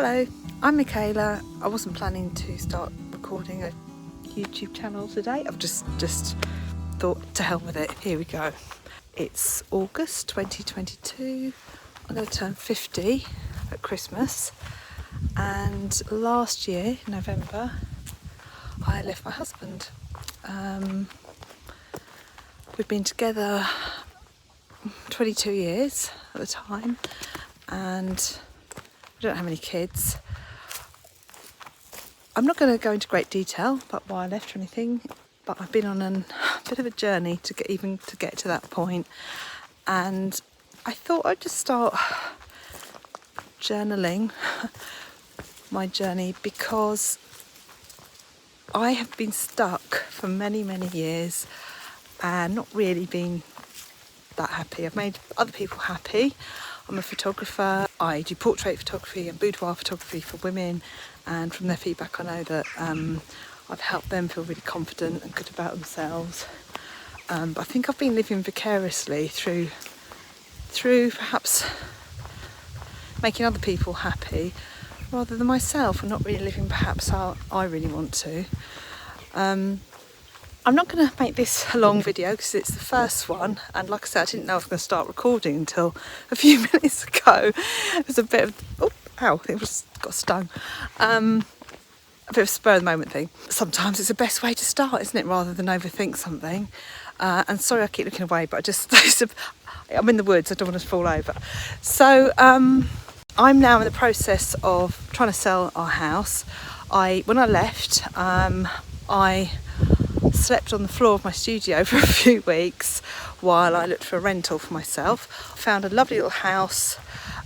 Hello, I'm Michaela. I wasn't planning to start recording a YouTube channel today. I've just thought, to hell with it, here we go. It's August 2022. I'm going to turn 50 at Christmas, and last year, November, I left my husband. We'd been together 22 years at the time, and we don't have any kids. I'm not going to go into great detail about why I left or anything, but I've been on a bit of a journey to get to that point, and I thought I'd just start journaling my journey because I have been stuck for many years and not really been that happy. I've made other people happy. I'm a photographer. I do portrait photography and boudoir photography for women, and from their feedback I know that I've helped them feel really confident and good about themselves. But I think I've been living vicariously through perhaps making other people happy rather than myself, and not really living perhaps how I really want to. I'm not going to make this a long video because it's the first one, and like I said, I didn't know I was going to start recording until a few minutes ago. It was a bit of, got stung. A bit of a spur of the moment thing. Sometimes it's the best way to start, isn't it, rather than overthink something. And sorry I keep looking away, but I'm in the woods, I don't want to fall over. So I'm now in the process of trying to sell our house. When I left, I slept on the floor of my studio for a few weeks while I looked for a rental for myself. I found a lovely little house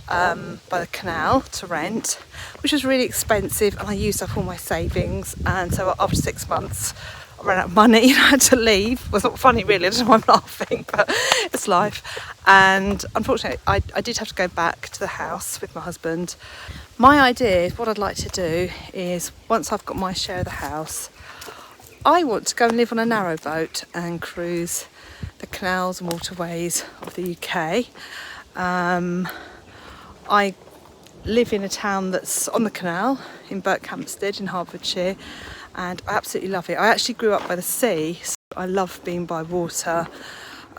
by the canal to rent, which was really expensive, and I used up all my savings, and so after 6 months I ran out of money and I had to leave. Well, it's not funny really, I don't know why I'm laughing, but it's life. And unfortunately I did have to go back to the house with my husband. My idea, what I'd like to do is, once I've got my share of the house, I want to go and live on a narrowboat and cruise the canals and waterways of the UK. I live in a town that's on the canal in Berkhamsted in Hertfordshire, and I absolutely love it. I actually grew up by the sea, so I love being by water.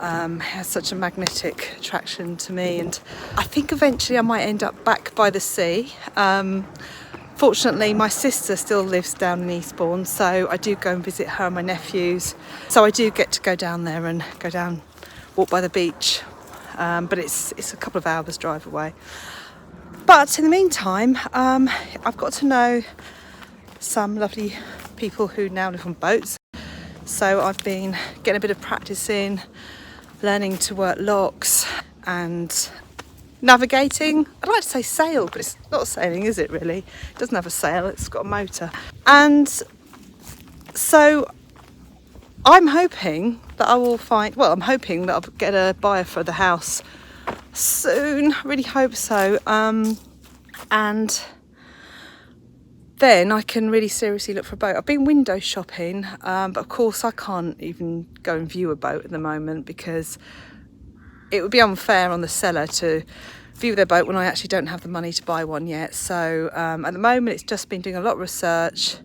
It has such a magnetic attraction to me, and I think eventually I might end up back by the sea. Fortunately, my sister still lives down in Eastbourne, so I do go and visit her and my nephews. So I do get to go down there and walk by the beach. But it's a couple of hours drive away. But in the meantime, I've got to know some lovely people who now live on boats. So I've been getting a bit of practice in, learning to work locks and navigating. I'd like to say sail, but it's not sailing, is it really? It doesn't have a sail, it's got a motor. And so I'm hoping that I'll get a buyer for the house soon. I really hope so. And then I can really seriously look for a boat. I've been window shopping, but of course I can't even go and view a boat at the moment because it would be unfair on the seller to view their boat when I actually don't have the money to buy one yet. So at the moment it's just been doing a lot of research,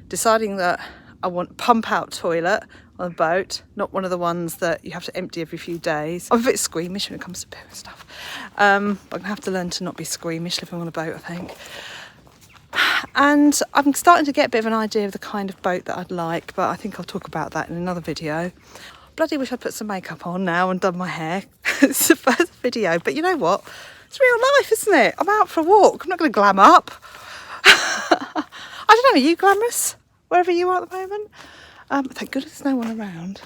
deciding that I want a pump out toilet on a boat, not one of the ones that you have to empty every few days. I'm a bit squeamish when it comes to poo and stuff. But I'm gonna have to learn to not be squeamish living on a boat, I think. And I'm starting to get a bit of an idea of the kind of boat that I'd like, but I think I'll talk about that in another video. Bloody wish I'd put some makeup on now and done my hair. It's the first video, but you know what? It's real life, isn't it? I'm out for a walk. I'm not going to glam up. I don't know, are you glamorous wherever you are at the moment? Thank goodness there's no one around.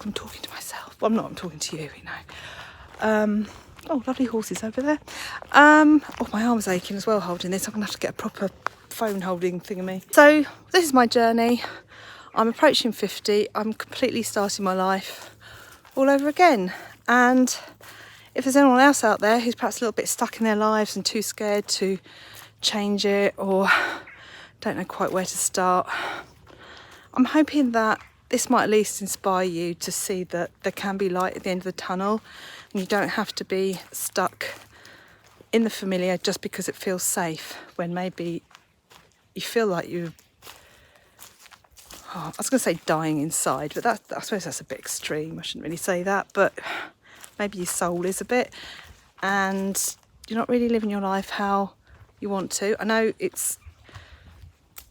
I'm talking to myself. Well, I'm not, I'm talking to you, you know. Oh, lovely horses over there. Oh, my arm's aching as well holding this. I'm going to have to get a proper phone holding thingammy. So this is my journey. I'm approaching 50. I'm completely starting my life all over again. And if there's anyone else out there who's perhaps a little bit stuck in their lives and too scared to change it, or don't know quite where to start, I'm hoping that this might at least inspire you to see that there can be light at the end of the tunnel, and you don't have to be stuck in the familiar just because it feels safe, when maybe you feel like I was going to say dying inside, but I suppose that's a bit extreme. I shouldn't really say that, but maybe your soul is a bit, and you're not really living your life how you want to. I know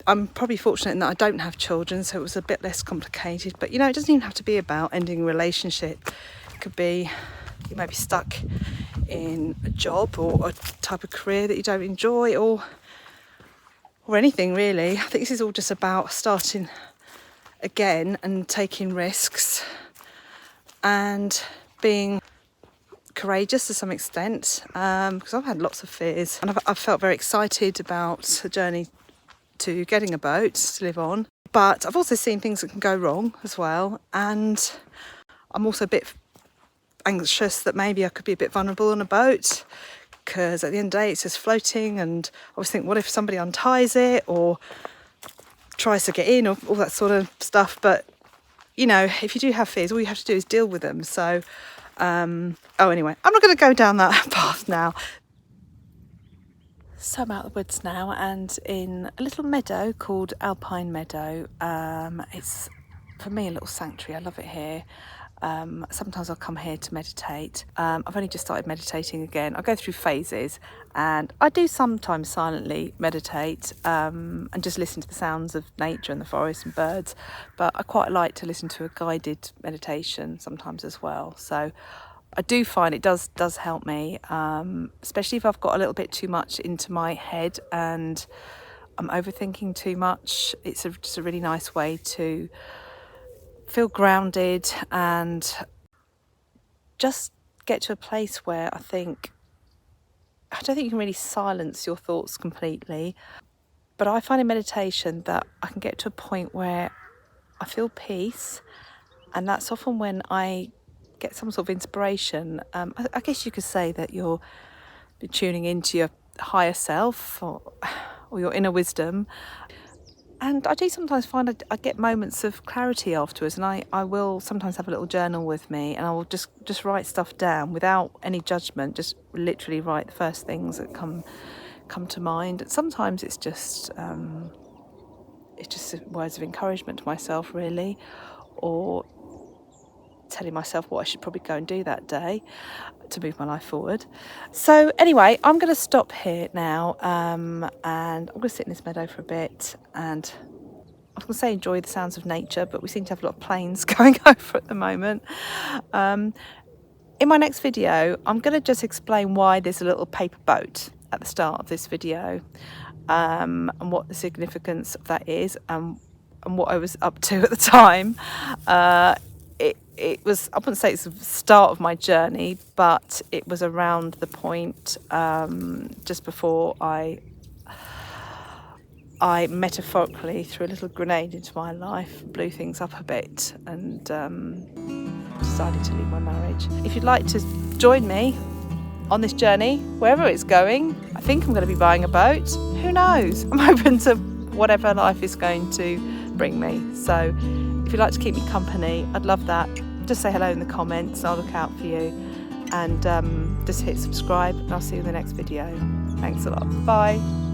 I'm probably fortunate in that I don't have children, so it was a bit less complicated, but it doesn't even have to be about ending a relationship. It could be you may be stuck in a job or a type of career that you don't enjoy, or anything really. I think this is all just about starting again and taking risks and being courageous to some extent, because I've had lots of fears, and I've felt very excited about the journey to getting a boat to live on, but I've also seen things that can go wrong as well, and I'm also a bit anxious that maybe I could be a bit vulnerable on a boat, because at the end of the day it's just floating, and I always think, what if somebody unties it or tries to get in, or all that sort of stuff. But if you do have fears, all you have to do is deal with them. So anyway, I'm not going to go down that path now. So I'm out of the woods now and in a little meadow called Alpine Meadow. It's, for me, a little sanctuary. I love it here. Sometimes I'll come here to meditate. I've only just started meditating again. I go through phases, and I do sometimes silently meditate and just listen to the sounds of nature and the forest and birds, but I quite like to listen to a guided meditation sometimes as well. So I do find it does help me, especially if I've got a little bit too much into my head and I'm overthinking too much. It's just a really nice way to feel grounded and just get to a place where I don't think you can really silence your thoughts completely, but I find in meditation that I can get to a point where I feel peace, and that's often when I get some sort of inspiration. I guess you could say that you're tuning into your higher self or your inner wisdom. And I do sometimes find I get moments of clarity afterwards, and I will sometimes have a little journal with me, and I will just write stuff down without any judgment, just literally write the first things that come to mind. And sometimes it's just words of encouragement to myself, really, or telling myself what I should probably go and do that day to move my life forward. So anyway, I'm going to stop here now, and I'm going to sit in this meadow for a bit, and I was going to say enjoy the sounds of nature, but we seem to have a lot of planes going over at the moment. In my next video, I'm going to just explain why there's a little paper boat at the start of this video, and what the significance of that is, and what I was up to at the time. It was, I wouldn't say it's the start of my journey, but it was around the point just before I metaphorically threw a little grenade into my life, blew things up a bit, and decided to leave my marriage. If you'd like to join me on this journey, wherever it's going, I think I'm going to be buying a boat. Who knows? I'm open to whatever life is going to bring me. So if you'd like to keep me company, I'd love that. Just say hello in the comments, and I'll look out for you. And just hit subscribe, and I'll see you in the next video. Thanks a lot. Bye.